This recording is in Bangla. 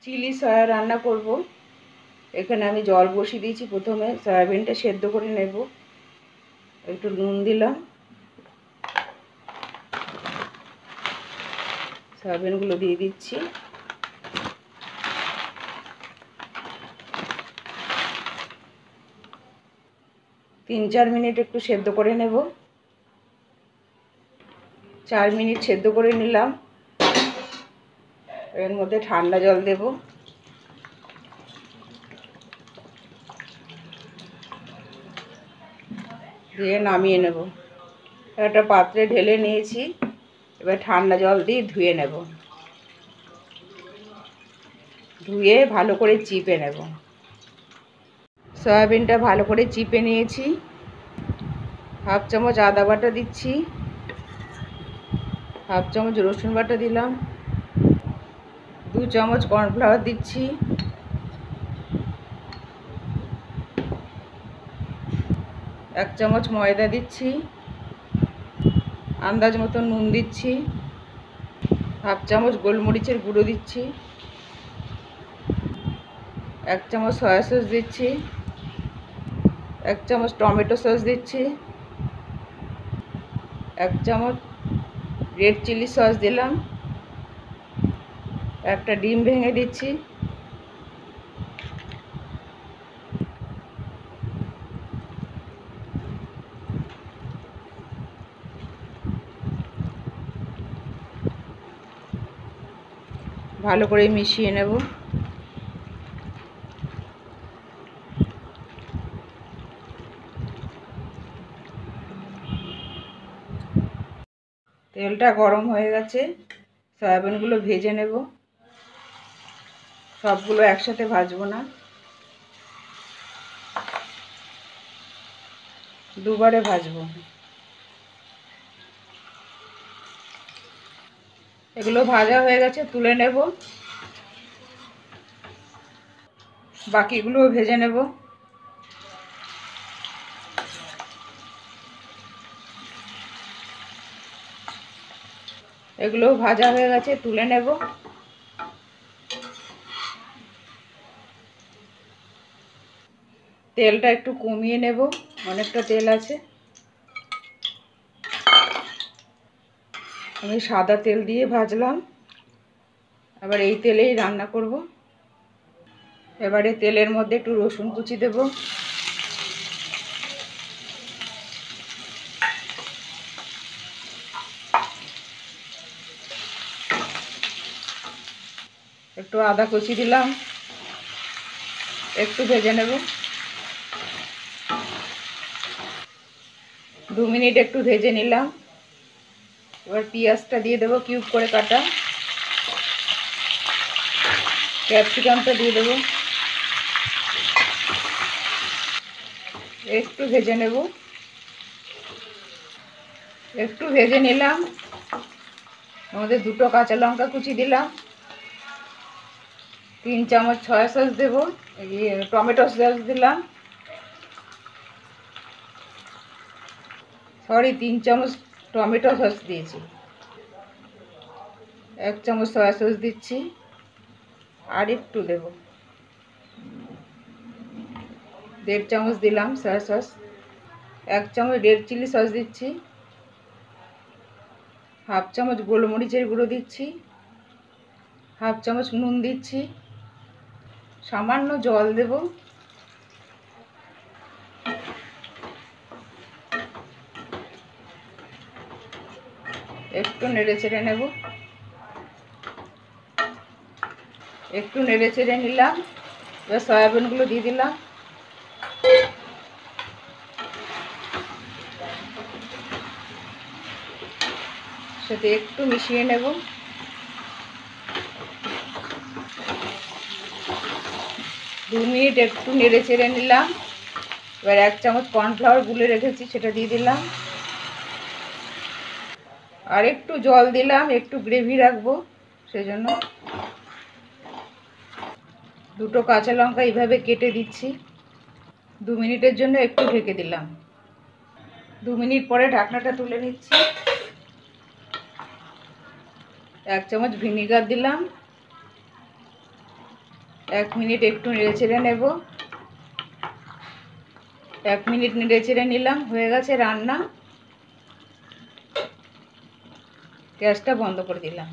চিলি সয়া রান্না করব। এখানে আমি জল বসিয়ে দিয়েছি। প্রথমে সয়াবিনটা সেদ্ধ করে নেব। একটু নুন দিলাম। সয়াবিনগুলো দিয়ে দিচ্ছি। তিন চার মিনিট একটু সেদ্ধ করে নেব। 4 মিনিট সেদ্ধ করে নিলাম। এর মধ্যে ঠান্ডা জল দেব। দিয়ে নামিয়ে নেব। একটা পাত্রে ঢেলে নিয়েছি। এবার ঠান্ডা জল দিয়ে ধুয়ে নেব। ধুয়ে ভালো করে চিপে নেব। সয়াবিনটা ভালো করে চিপে নিয়েছি। হাফ চামচ আদা বাটা দিচ্ছি। হাফ চামচ রসুন বাটা দিলাম। 2 চামচ কর্নফ্লাওয়ার দিচ্ছি। 1 চামচ ময়দা দিচ্ছি। আন্দাজ মতো নুন দিচ্ছি। হাফ চামচ গোলমরিচের গুঁড়ো দিচ্ছি। 1 চামচ সয়া সস দিচ্ছি। 1 চামচ টমেটো সস দিচ্ছি। 1 চামচ রেড চিলি সস দিলাম। একটা ডিম ভেঙে দিচ্ছি। ভালো করে মিশিয়ে নেব। তেলটা গরম হয়ে গেছে। সয়াবিনগুলো ভেজে নেব। সবগুলো একসাথে ভাজবো না, দুবারে ভাজবো। এগুলো ভাজা হয়ে গেছে, তুলে নেব। বাকিগুলোও ভেজে নেব। এগুলো ভাজা হয়ে গেছে, তুলে নেব। তেলটা একটু কমিয়ে নেব, অনেকটা তেল আছে। আমি সাদা তেল দিয়ে ভাজলাম, আবার এই তেলেই রান্না করব। এবারে তেলের মধ্যে একটু রসুন কুচি দেব। একটু আদা কুচি দিলাম, একটু ভেজে নেব। 2 মিনিট একটু ভেজে নিলাম। এবার পেঁয়াজটা দিয়ে দেবো, কিউব করে কাটা। ক্যাপসিকামটা দিয়ে দেবো, একটু ভেজে নেব। একটু ভেজে নিলাম। আমাদের 2টো কাঁচা লঙ্কা কুচি দিলাম। 3 চামচ সয়া সস দেবো, টমেটো সস দিলাম। 3 চামচ টমেটো সস দিয়েছি। 1 চামচ সয়া সস দিচ্ছি, আর একটু দেব। 1.5 চামচ দিলাম সয়া সস। 1 চামচ রেড চিলি সস দিচ্ছি। হাফ চামচ গোলমরিচের গুঁড়ো দিচ্ছি। হাফ চামচ নুন দিচ্ছি। সামান্য জল দেব। একটু নেড়ে চেড়ে নেব। একটু নেড়ে চেড়ে নিলাম। এবার সয়াবিনগুলো দিয়ে দিলাম। সাথে একটু মিশিয়ে নেব। 2 মিনিট একটু নেড়ে চেড়ে নিলাম। এবার 1 চামচ কর্নফ্লাওয়ার গুলে রেখেছি, সেটা দিয়ে দিলাম। আর একটু জল দিলাম, একটু গ্রেভি রাখবো সেজন্য। 2টো কাঁচা লঙ্কা এইভাবে কেটে দিচ্ছি। 2 মিনিটের জন্য একটু ঢেকে দিলাম। 2 মিনিট পরে ঢাকনাটা তুলে নিচ্ছি। 1 চামচ ভিনিগার দিলাম। 1 মিনিট একটু নেড়ে চেড়ে নেব। 1 মিনিট নেড়ে চেড়ে নিলাম, হয়ে গেছে রান্না। গ্যাসটা বন্ধ করে দিলাম।